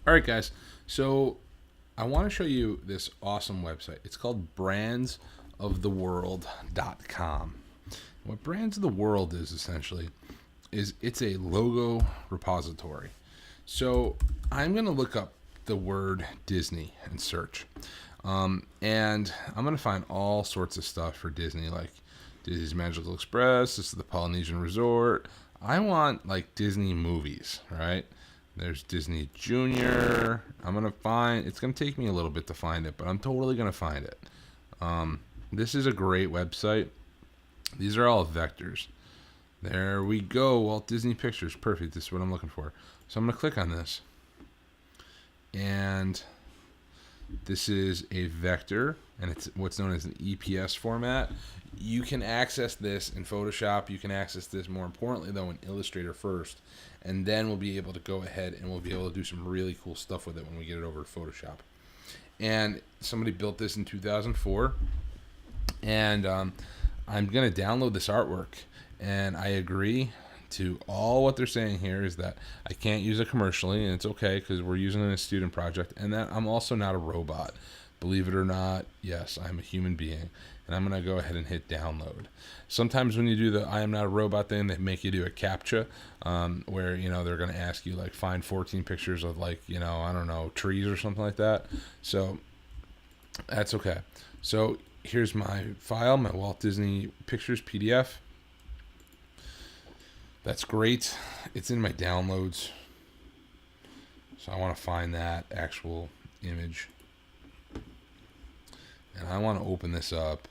All right, guys. So I want to show you this awesome website. It's called brandsoftheworld.com. What Brands of the World is essentially is it's a logo repository. So I'm going to look up the word Disney and search. And I'm going to find all sorts of stuff for Disney, like Disney's Magical Express, this is the Polynesian Resort. I want like Disney movies, right? There's Disney Junior. It's going to take me a little bit to find it, but I'm totally going to find it. This is a great website. These are all vectors. There we go. Walt Disney Pictures. Perfect. This is what I'm looking for. So I'm going to click on this. And this is a vector, and it's what's known as an EPS format. You can access this in Photoshop. You can access this, more importantly, though, in Illustrator first. And then we'll be able to go ahead and we'll be able to do some really cool stuff with it when we get it over to Photoshop. And somebody built this in 2004. And I'm going to download this artwork. And I agree to all what they're saying here is that I can't use it commercially, and it's okay because we're using it in a student project, and that I'm also not a robot. Believe it or not, yes, I'm a human being, and I'm going to go ahead and hit download. Sometimes when you do the I am not a robot thing, they make you do a CAPTCHA, where, they're going to ask you, like, find 14 pictures of, like, I don't know, trees or something like that. So that's okay. So here's my file, my Walt Disney Pictures PDF. That's great. It's in my downloads. So I want to find that actual image. And I want to open this up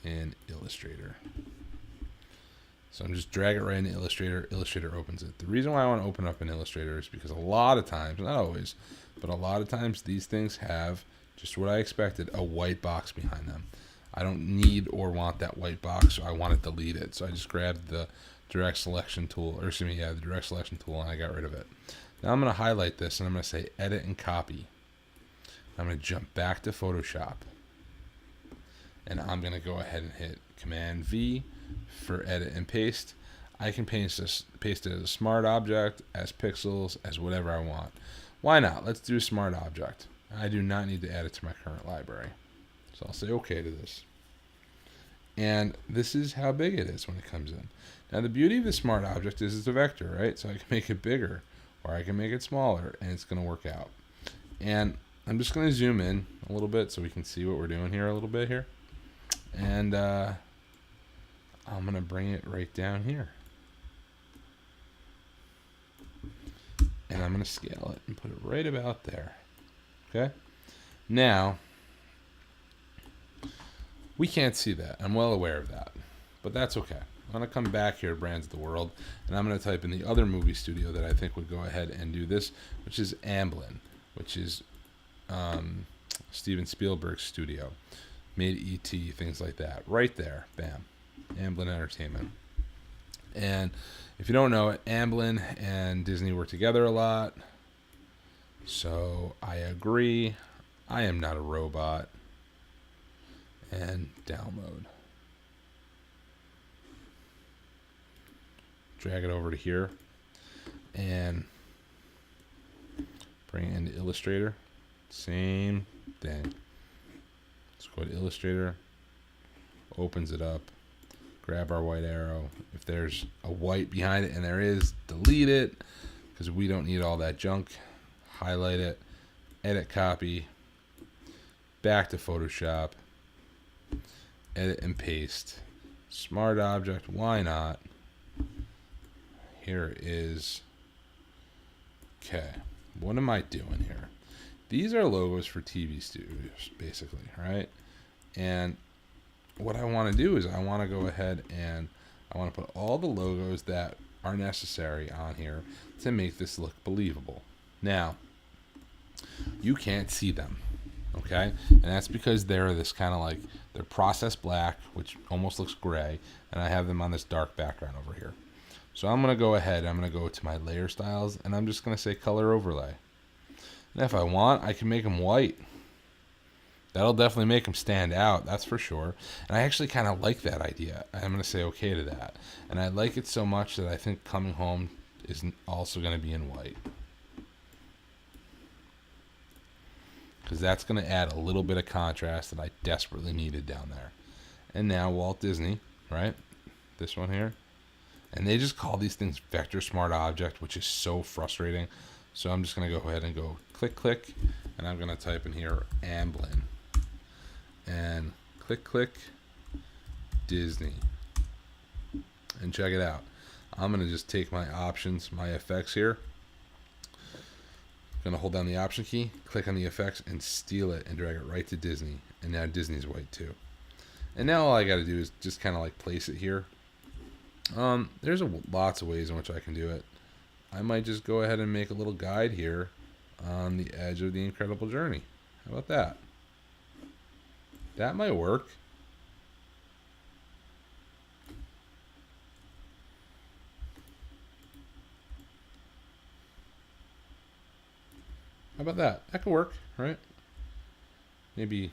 in Illustrator. So I'm just drag it right into Illustrator. Illustrator opens it. The reason why I want to open up in Illustrator is because a lot of times, not always, but a lot of times these things have just what I expected, a white box behind them. I don't need or want that white box, so I want to delete it. So I just grabbed the direct selection tool, the direct selection tool, and I got rid of it. Now I'm going to highlight this, and I'm going to say edit and copy. I'm going to jump back to Photoshop, and I'm going to go ahead and hit Command V for edit and paste. I can paste it as a smart object, as pixels, as whatever I want. Why not? Let's do a smart object. I do not need to add it to my current library. So I'll say OK to this. And this is how big it is when it comes in. Now the beauty of the smart object is it's a vector, right? So I can make it bigger or I can make it smaller, and it's going to work out. And I'm just going to zoom in a little bit so we can see what we're doing here a little bit here. And I'm going to bring it right down here. And I'm going to scale it and put it right about there. Okay? Now, we can't see that. I'm well aware of that. But that's okay. I'm going to come back here to Brands of the World, and I'm going to type in the other movie studio that I think would go ahead and do this, which is Amblin, which is Steven Spielberg's studio. Made E.T., things like that. Right there. Bam. Amblin Entertainment. And if you don't know it, Amblin and Disney work together a lot. So I agree. I am not a robot. And download. Drag it over to here and bring it into Illustrator. Same thing. Let's go to Illustrator. Opens it up. Grab our white arrow. If there's a white behind it, and there is, delete it because we don't need all that junk. Highlight it. Edit copy. Back to Photoshop. Edit and paste. Smart object. Why not? Here is. Okay. What am I doing here? These are logos for TV studios, basically, right? And what I want to do is I want to go ahead and I want to put all the logos that are necessary on here to make this look believable. Now, you can't see them, okay? And that's because they're this kind of like, they're processed black, which almost looks gray, and I have them on this dark background over here. So I'm going to go ahead, I'm going to go to my layer styles, and I'm just going to say color overlay. And if I want, I can make them white. That'll definitely make them stand out, that's for sure. And I actually kind of like that idea. I'm going to say okay to that. And I like it so much that I think Coming Home is also going to be in white. because that's going to add a little bit of contrast that I desperately needed down there. And now Walt Disney, right? This one here. And they just call these things Vector Smart Object, which is so frustrating. So I'm just going to go ahead and go click, click, and I'm going to type in here Amblin. And click, click, Disney. And check it out. I'm going to just take my options, my effects here. I'm going to hold down the option key, click on the effects, and steal it and drag it right to Disney. And now Disney's white too. And now all I got to do is just kind of like place it here. There's lots of ways in which I can do it. I might just go ahead and make a little guide here on the edge of the Incredible Journey. How about that? That might work. How about that? That could work, right? Maybe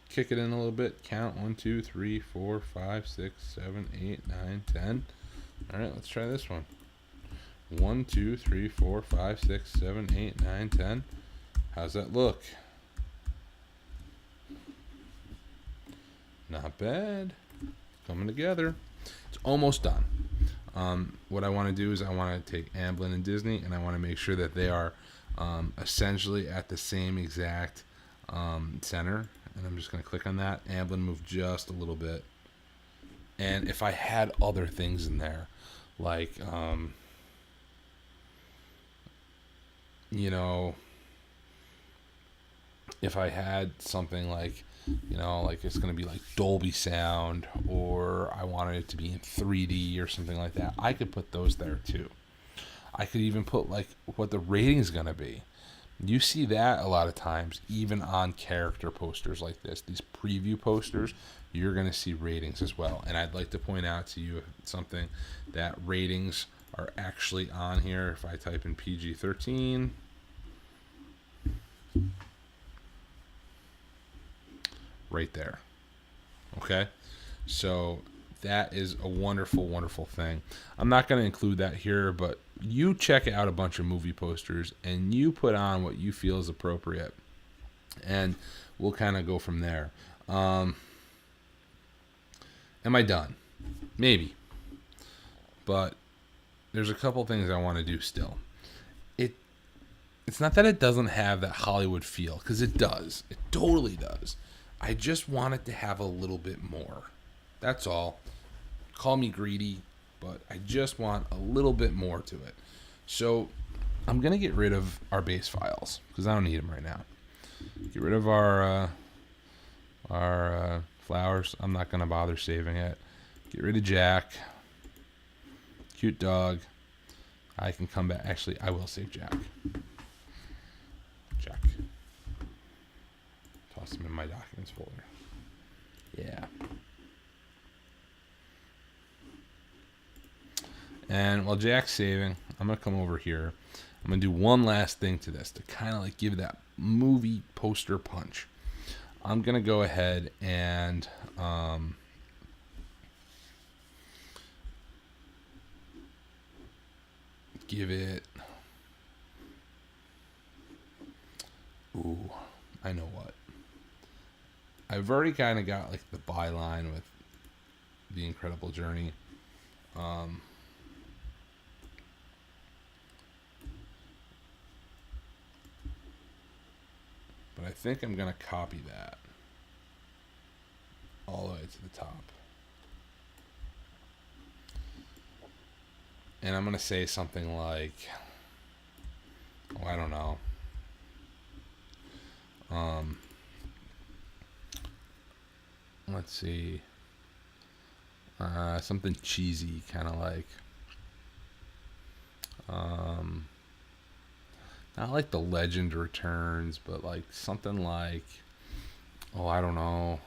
kick it in a little bit. Count 1, 2, 3, 4, 5, 6, 7, 8, 9, 10. All right, let's try this one. 1, 2, 3, 4, 5, 6, 7, 8, 9, 10. How's that look? Not bad. Coming together. It's almost done. What I want to do is I want to take Amblin and Disney, and I want to make sure that they are essentially at the same exact center. And I'm just going to click on that. Amblin move just a little bit. And if I had other things in there, like, you know, if I had something like, you know, like it's going to be like Dolby Sound, or I wanted it to be in 3D or something like that, I could put those there too. I could even put like what the rating is going to be. You see that a lot of times, even on character posters like this, these preview posters, you're going to see ratings as well. And I'd like to point out to you something, that ratings are actually on here. If I type in PG-13, right there. Okay? So that is a wonderful, wonderful thing. I'm not going to include that here, but you check out a bunch of movie posters and you put on what you feel is appropriate. And we'll kind of go from there. Am I done? Maybe. But there's a couple things I want to do still. It's not that it doesn't have that Hollywood feel, because it does. It totally does. I just want it to have a little bit more. That's all. Call me greedy, but I just want a little bit more to it. So I'm going to get rid of our base files, because I don't need them right now. Get rid of our flowers. I'm not going to bother saving it. Get rid of Jack. Cute dog. I can come back. Actually, I will save Jack. Jack. Toss him in my documents folder. Yeah. And while Jack's saving, I'm going to come over here. I'm going to do one last thing to this to kind of like give that movie poster punch. I'm going to go ahead and give it... Ooh, I know what. I've already kind of got like the byline with The Incredible Journey. But I think I'm going to copy that all the way to the top. And I'm going to say something like, oh, I don't know. Let's see. Something cheesy, kind of like, not like The Legend Returns, but like something like, oh, I don't know.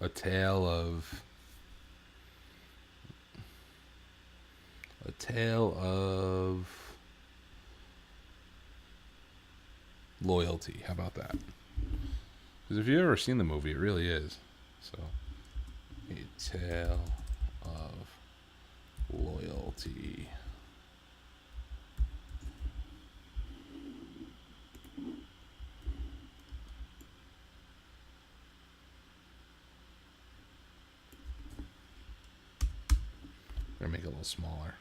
A tale of loyalty. How about that? Because if you've ever seen the movie, it really is. So, a tale of loyalty. I'm gonna make it a little smaller.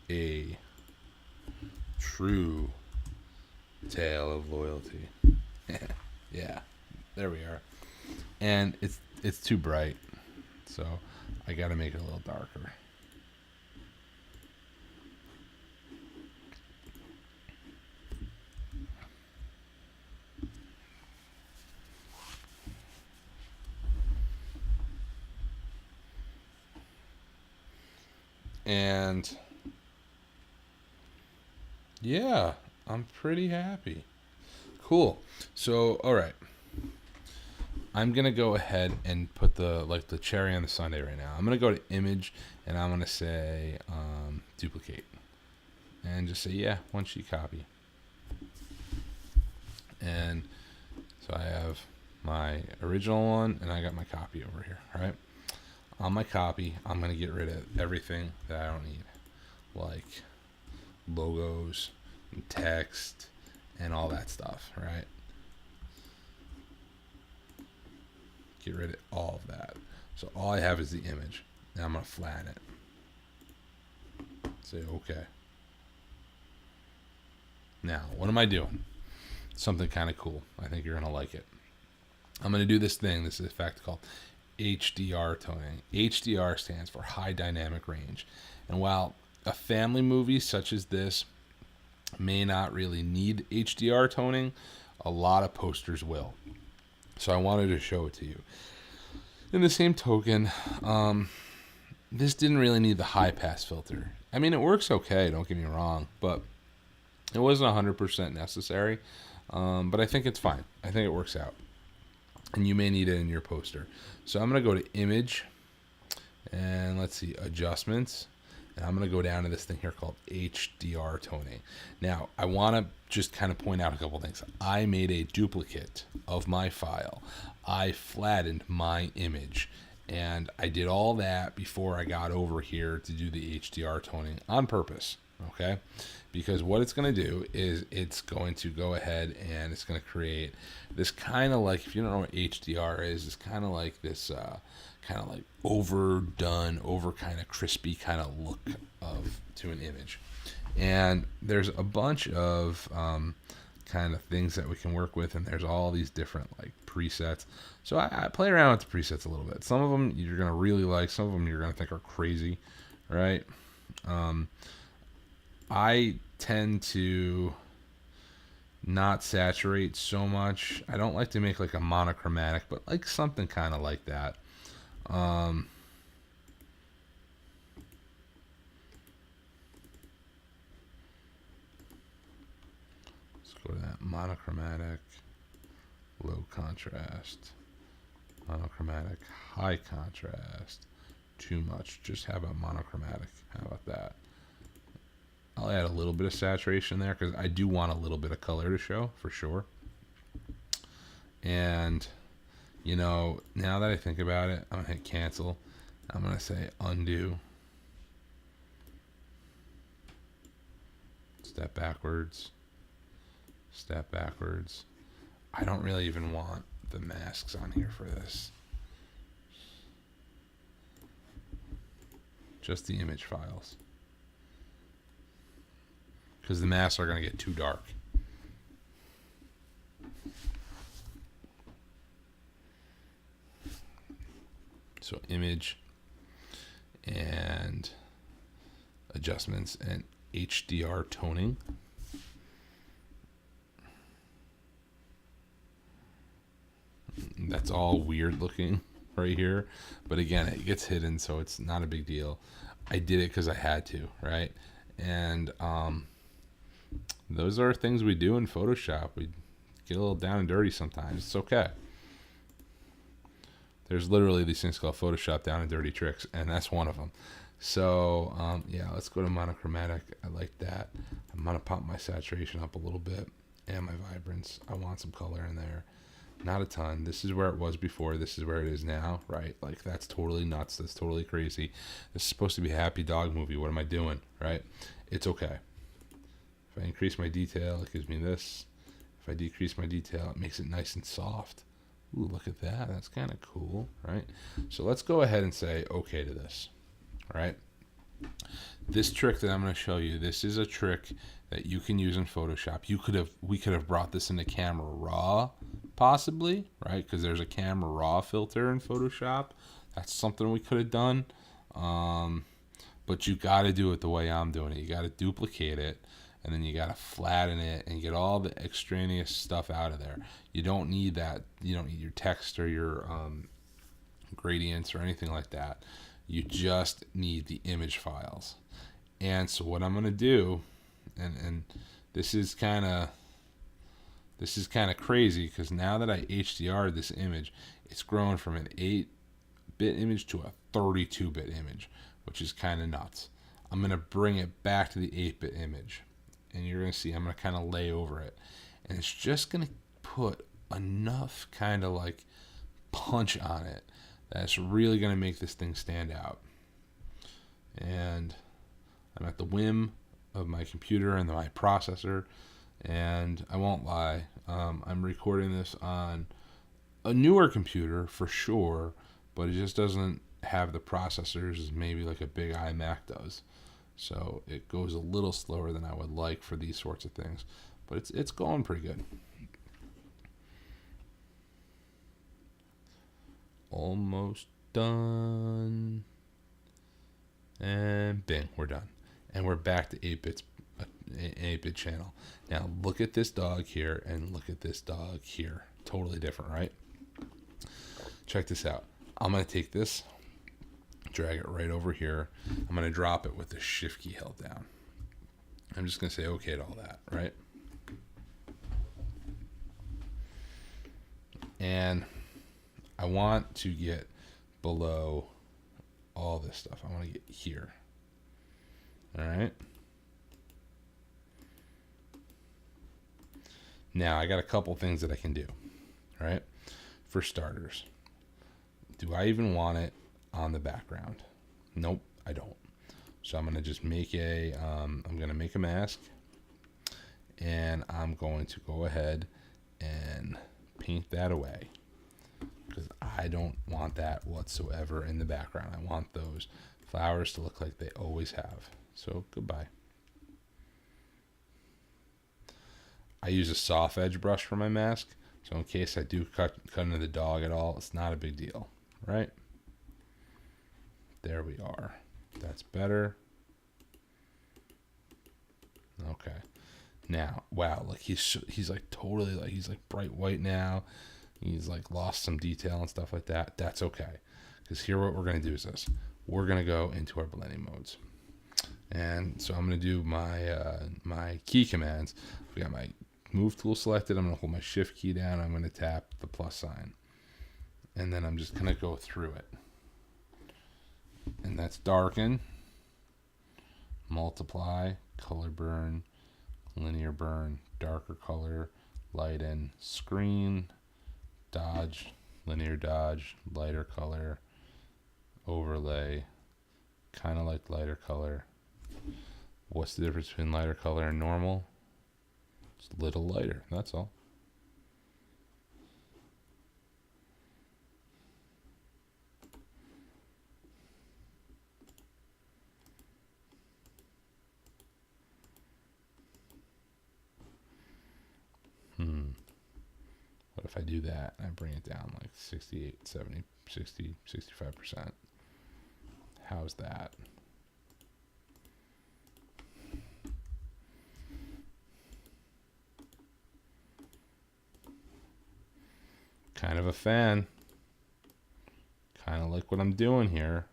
A true tale of loyalty. Yeah, there we are. And it's too bright, so I got to make it a little darker. And yeah, I'm pretty happy. Cool. So, all right. I'm gonna go ahead and put the cherry on the sundae right now. I'm gonna go to image and I'm gonna say duplicate and just say yeah, one sheet copy. And so I have my original one and I got my copy over here. All right. On my copy, I'm gonna get rid of everything that I don't need, like logos and text and all that stuff. Right. Get rid of all of that. So all I have is the image. Now I'm going to flatten it. Say okay. Now, what am I doing? Something kind of cool. I think you're going to like it. I'm going to do this thing. This is a fact called HDR toning. HDR stands for high dynamic range. And while a family movie such as this may not really need HDR toning, a lot of posters will. So I wanted to show it to you. In the same token, this didn't really need the high pass filter. I mean, it works okay, don't get me wrong, but it wasn't 100% necessary. But I think it's fine. I think it works out. And you may need it in your poster. So I'm going to go to image and let's see, adjustments. And I'm going to go down to this thing here called HDR toning. Now, I want to just kind of point out a couple things. I made a duplicate of my file. I flattened my image. And I did all that before I got over here to do the HDR toning on purpose. Okay? Because what it's going to do is it's going to go ahead and it's going to create this kind of like, if you don't know what HDR is, it's kind of like this kind of like overdone, over kind of crispy kind of look to an image. And there's a bunch of kind of things that we can work with, and there's all these different like presets. So I play around with the presets a little bit. Some of them you're going to really like, some of them you're going to think are crazy, right? I tend to not saturate so much. I don't like to make like a monochromatic, but like something kind of like that. Let's go to that monochromatic, low contrast, monochromatic, high contrast, too much. Just have a monochromatic. How about that? I'll add a little bit of saturation there because I do want a little bit of color to show for sure. And you know, now that I think about it, I'm going to hit cancel. I'm going to say undo. Step backwards. Step backwards. I don't really even want the masks on here for this. Just the image files. Because the masks are going to get too dark. So image and adjustments and HDR toning. That's all weird looking right here. But again, it gets hidden, so it's not a big deal. I did it because I had to, right? And those are things we do in Photoshop. We get a little down and dirty sometimes. It's okay. There's literally these things called Photoshop down and dirty tricks, and that's one of them. So, yeah, let's go to monochromatic. I like that. I'm going to pop my saturation up a little bit. and my vibrance. I want some color in there. Not a ton. This is where it was before. This is where it is now, right? Like, that's totally nuts. That's totally crazy. This is supposed to be a happy dog movie. What am I doing, right? It's okay. If I increase my detail, it gives me this. If I decrease my detail, it makes it nice and soft. Ooh, look at that. That's kind of cool, right? So let's go ahead and say okay to this, right? This trick that I'm going to show you, this is a trick that you can use in Photoshop. We could have brought this into Camera Raw, possibly, right? Because there's a Camera Raw filter in Photoshop. That's something we could have done. But you got to do it the way I'm doing it. You got to duplicate it, and then you got to flatten it and get all the extraneous stuff out of there. You don't need that. You don't need your text or your gradients or anything like that. You just need the image files. And so what I'm going to do, and this is kind of crazy, because now that I HDR'd this image, it's grown from an 8-bit image to a 32-bit image, which is kind of nuts. I'm going to bring it back to the 8-bit image, and you're going to see I'm going to kind of lay over it, and it's just going to put enough kind of like punch on it that's really going to make this thing stand out. And I'm at the whim of my computer and my processor, and I won't lie, I'm recording this on a newer computer for sure, but it just doesn't have the processors as maybe like a big iMac does. So it goes a little slower than I would like for these sorts of things, but it's going pretty good. Almost done. And bing, we're done. And we're back to 8-bit channel. Now look at this dog here and look at this dog here. Totally different, right? Check this out. I'm going to take this, drag it right over here. I'm going to drop it with the shift key held down. I'm just going to say okay to all that, right? And I want to get below all this stuff. I want to get here. All right. Now I got a couple things that I can do. All right. For starters, do I even want it on the background? Nope, I don't. So I'm going to just make I'm going to make a mask, and I'm going to go ahead and paint that away, because I don't want that whatsoever in the background. I want those flowers to look like they always have. So goodbye. I use a soft edge brush for my mask, so in case I do cut into the dog at all, it's not a big deal, right? There we are. That's better. Okay. Now, wow, like he's like totally like he's like bright white now. He's like lost some detail and stuff like that. That's okay, because here what we're gonna do is this. We're gonna go into our blending modes, and so I'm gonna do my my key commands. We got my move tool selected. I'm gonna hold my shift key down. I'm gonna tap the plus sign, and then I'm just gonna go through it. And that's darken, multiply, color burn, linear burn, darker color, lighten, screen, dodge, linear dodge, lighter color, overlay, kind of like lighter color. What's the difference between lighter color and normal? It's a little lighter, that's all. What if I do that and I bring it down like 68, 70, 60, 65%? How's that? Kind of a fan. Kind of like what I'm doing here.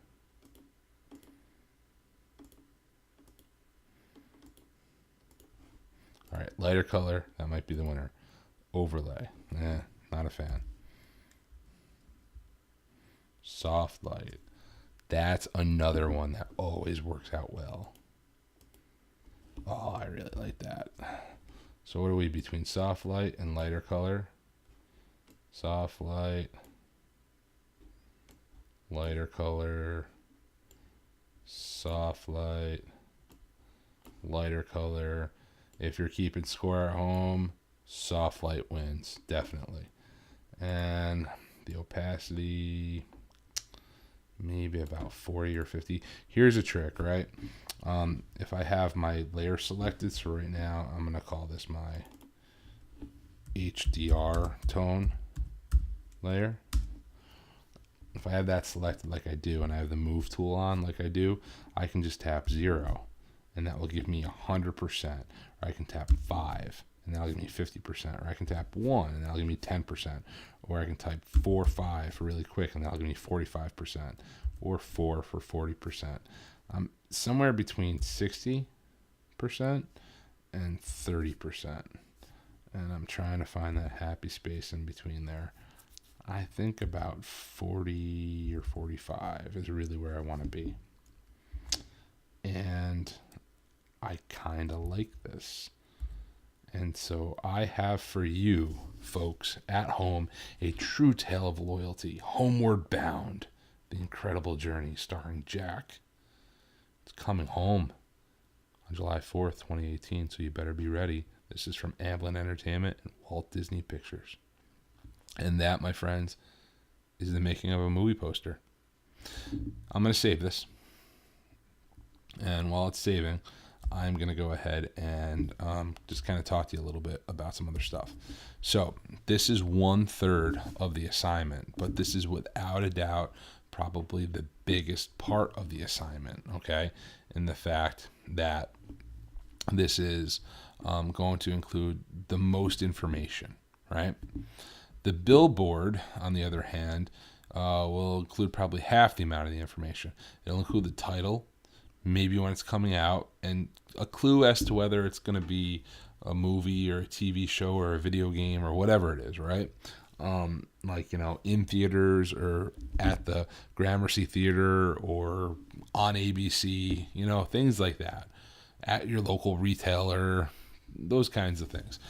All right, lighter color, that might be the winner. Overlay, not a fan. Soft light, that's another one that always works out well. Oh, I really like that. So what are we between soft light and lighter color? Soft light, lighter color, soft light, lighter color. If you're keeping score at home, soft light wins, definitely. And the opacity, maybe about 40 or 50. Here's a trick, right? If I have my layer selected, so right now I'm going to call this my HDR tone layer. If I have that selected like I do, and I have the move tool on like I do, I can just tap 0 and that will give me 100%. Or I can tap 5 and that'll give me 50%. Or I can tap 1 and that'll give me 10%. Or I can type 4, 5 really quick and that'll give me 45%. Or 4 for 40%. Somewhere between 60% and 30%. And I'm trying to find that happy space in between there. I think about 40 or 45 is really where I want to be. And I kind of like this. And so I have for you, folks, at home, a true tale of loyalty, Homeward Bound, the incredible journey starring Jack. It's coming home on July 4th, 2018, so you better be ready. This is from Amblin Entertainment and Walt Disney Pictures. And that, my friends, is the making of a movie poster. I'm going to save this. And while it's saving, I'm going to go ahead and just kind of talk to you a little bit about some other stuff. So this is 1/3 of the assignment, but this is without a doubt probably the biggest part of the assignment, okay? In the fact that this is going to include the most information, right? The billboard, on the other hand, will include probably half the amount of the information. It'll include the title, maybe when it's coming out, and a clue as to whether it's going to be a movie or a TV show or a video game or whatever it is, right? Like, in theaters or at the Gramercy Theater or on ABC, things like that. At your local retailer, those kinds of things.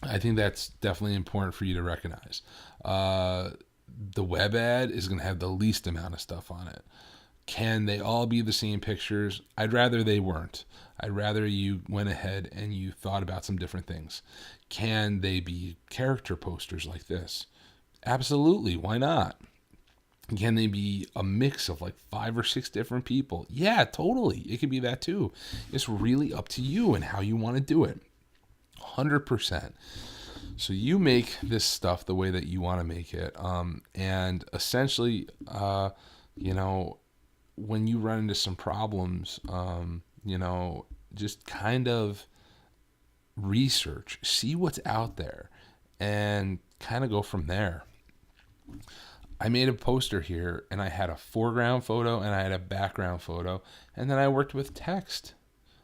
I think that's definitely important for you to recognize. The web ad is going to have the least amount of stuff on it. Can they all be the same pictures? I'd rather they weren't. I'd rather you went ahead and you thought about some different things. Can they be character posters like this? Absolutely. Why not? Can they be a mix of like 5 or 6 different people? Yeah, totally. It could be that too. It's really up to you and how you want to do it. 100%. So you make this stuff the way that you want to make it. And essentially, when you run into some problems, just kind of research, see what's out there, and kind of go from there. I made a poster here, and I had a foreground photo, and I had a background photo, and then I worked with text,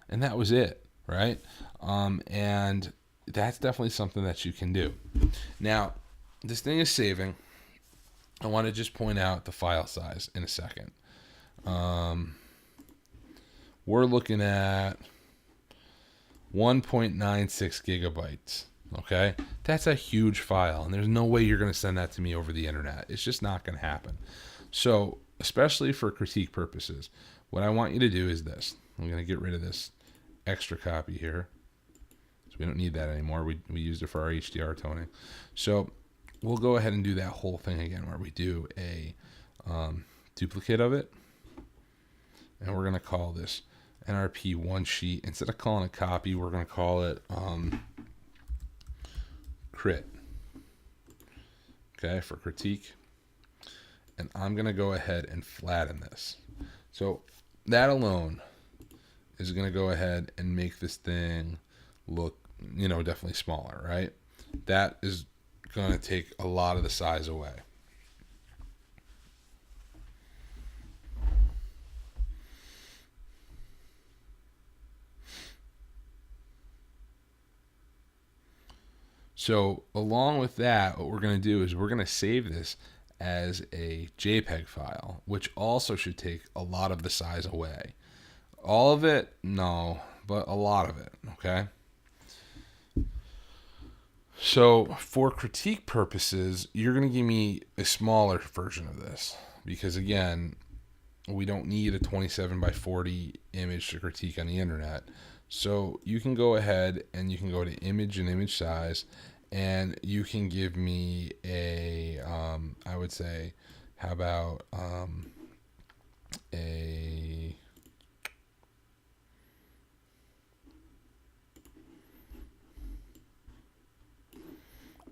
and that was it, right? And that's definitely something that you can do. Now, this thing is saving. I want to just point out the file size in a second. We're looking at 1.96 gigabytes. Okay, that's a huge file, and there's no way you're going to send that to me over the internet. It's just not going to happen. So, especially for critique purposes, what I want you to do is this. I'm going to get rid of this extra copy here. So we don't need that anymore. We used it for our HDR toning. So we'll go ahead and do that whole thing again, where we do a duplicate of it. And we're going to call this NRP one sheet. Instead of calling it copy, we're going to call it crit. Okay, for critique. And I'm going to go ahead and flatten this. So that alone is going to go ahead and make this thing look, definitely smaller, right? That is going to take a lot of the size away. So along with that, what we're going to do is we're going to save this as a JPEG file, which also should take a lot of the size away. All of it? No, but a lot of it, okay? So for critique purposes, you're going to give me a smaller version of this because again, we don't need a 27 by 40 image to critique on the internet. So you can go ahead and you can go to image and image size, and you can give me a, I would say, how about a,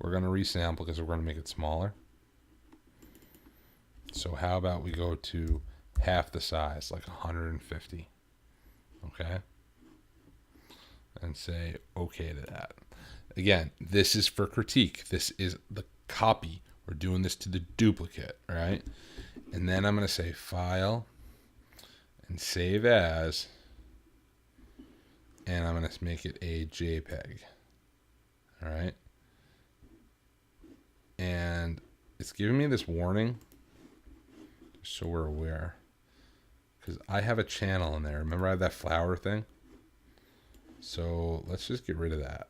we're going to resample because we're going to make it smaller. So how about we go to half the size, like 150, okay? And say okay to that. Again, this is for critique. This is the copy. We're doing this to the duplicate, right? And then I'm going to say file and save as, and I'm going to make it a JPEG, all right? And it's giving me this warning, so we're aware, because I have a channel in there. Remember I have that flower thing? So let's just get rid of that.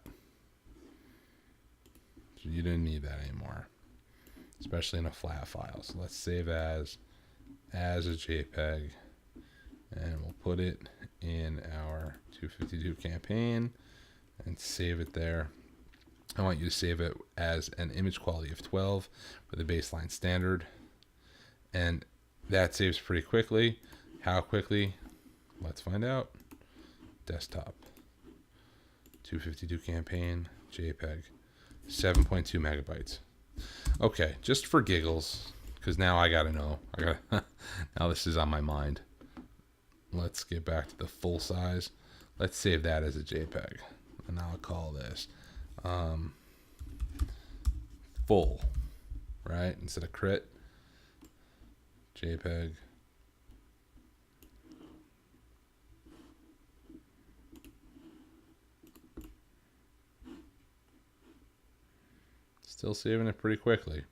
So you didn't need that anymore, especially in a flat file. So let's save as a JPEG, and we'll put it in our 252 campaign and save it there. I want you to save it as an image quality of 12 for the baseline standard. And that saves pretty quickly. How quickly? Let's find out. Desktop. 252 campaign, JPEG. 7.2 megabytes. Okay, just for giggles, because now I gotta know. Now this is on my mind. Let's get back to the full size. Let's save that as a JPEG. And I'll call this full, right? Instead of crit, JPEG. Still saving it pretty quickly.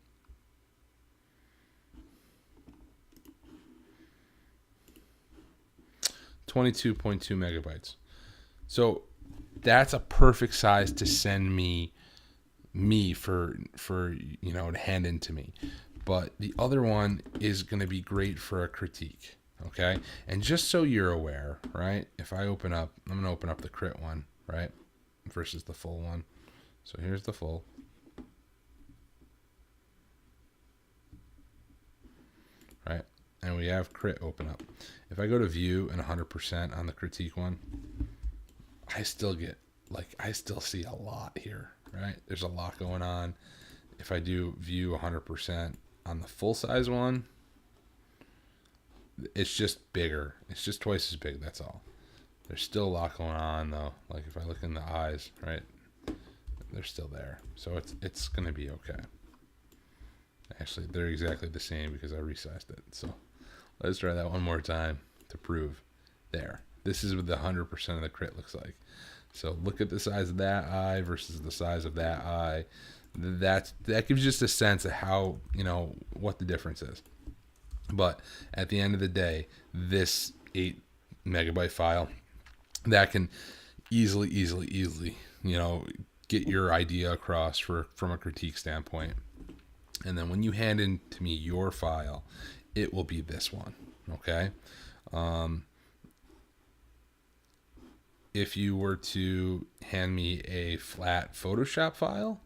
.2 megabytes. So that's a perfect size to send me for you know, to hand in to me. But the other one is going to be great for a critique, okay? And just so you're aware, right? If I open up, I'm going to open up the crit one, right? Versus the full one. So here's the full. Right? And we have crit open up. If I go to view and 100% on the critique one, I still get, like, I still see a lot here, right? There's a lot going on. If I do view 100% on the full size one, it's just bigger. It's just twice as big, that's all. There's still a lot going on though. Like if I look in the eyes, right? They're still there. So it's going to be okay. Actually, they're exactly the same because I resized it. So let's try that one more time to prove. There. This is what the 100% of the crit looks like. So look at the size of that eye versus the size of that eye. That gives you just a sense of how, you know, what the difference is. But at the end of the day, this 8 megabyte file, that can easily, you know, get your idea across from a critique standpoint. And then when you hand in to me your file, it will be this one, okay? If you were to hand me a flat Photoshop file,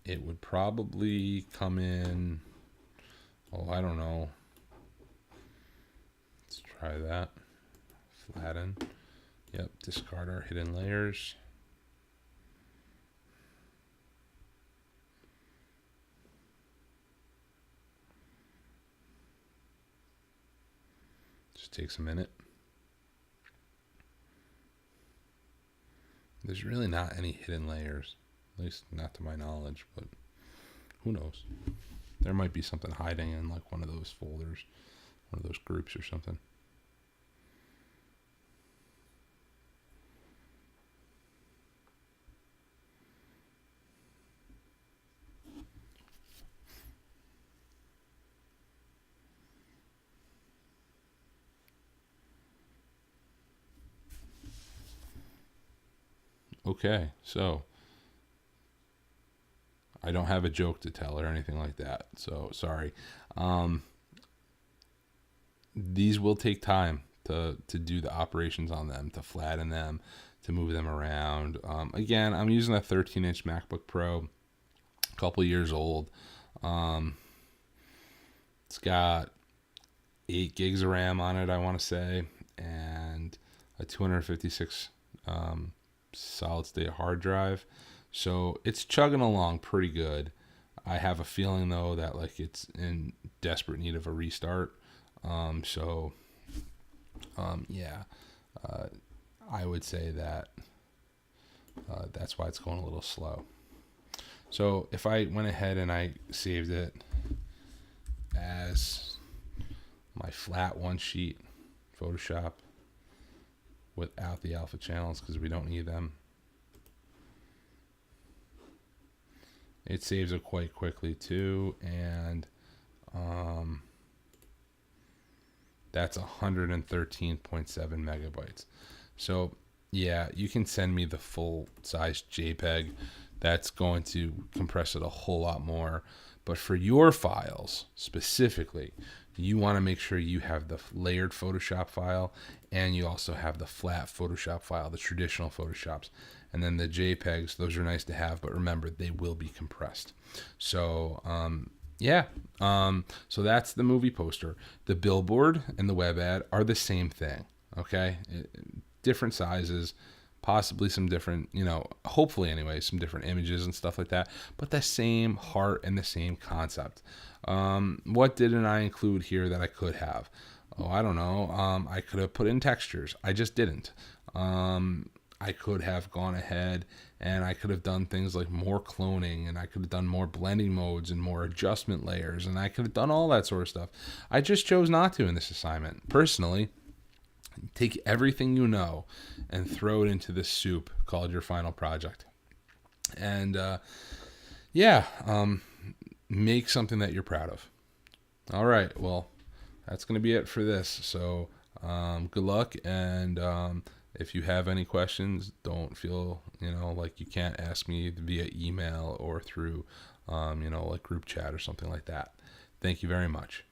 it would probably come in, oh, I don't know. Let's try that. Flatten. Yep, discard our hidden layers. Just takes a minute. There's really not any hidden layers, at least not to my knowledge, but who knows? There might be something hiding in like one of those folders, one of those groups or something. Okay, so I don't have a joke to tell or anything like that. So sorry. Um, these will take time to do the operations on them, to flatten them, to move them around. Again, I'm using a 13-inch MacBook Pro, a couple years old. Um, it's got 8 gigs of RAM on it, I want to say, and a 256 solid state hard drive. So it's chugging along pretty good. I have a feeling though that like it's in desperate need of a restart. So yeah, uh, I would say that that's why it's going a little slow. So if I went ahead and I saved it as my flat one sheet Photoshop without the alpha channels because we don't need them, it saves it quite quickly too, and that's 113.7 megabytes. So yeah, you can send me the full size JPEG. That's going to compress it a whole lot more. But for your files specifically, you want to make sure you have the layered Photoshop file and you also have the flat Photoshop file, the traditional Photoshops. And then the JPEGs, those are nice to have, but remember, they will be compressed. So, yeah. So that's the movie poster. The billboard and the web ad are the same thing, okay? Different sizes, possibly some different, hopefully anyway, some different images and stuff like that, but the same heart and the same concept. What didn't I include here that I could have? Oh, I don't know. I could have put in textures. I just didn't. I could have gone ahead and I could have done things like more cloning, and I could have done more blending modes and more adjustment layers, and I could have done all that sort of stuff. I just chose not to in this assignment. Personally, take everything you know and throw it into this soup called your final project. And make something that you're proud of. All right, well, that's going to be it for this. So good luck, and if you have any questions, don't feel like you can't ask me via email or through like group chat or something like that. Thank you very much.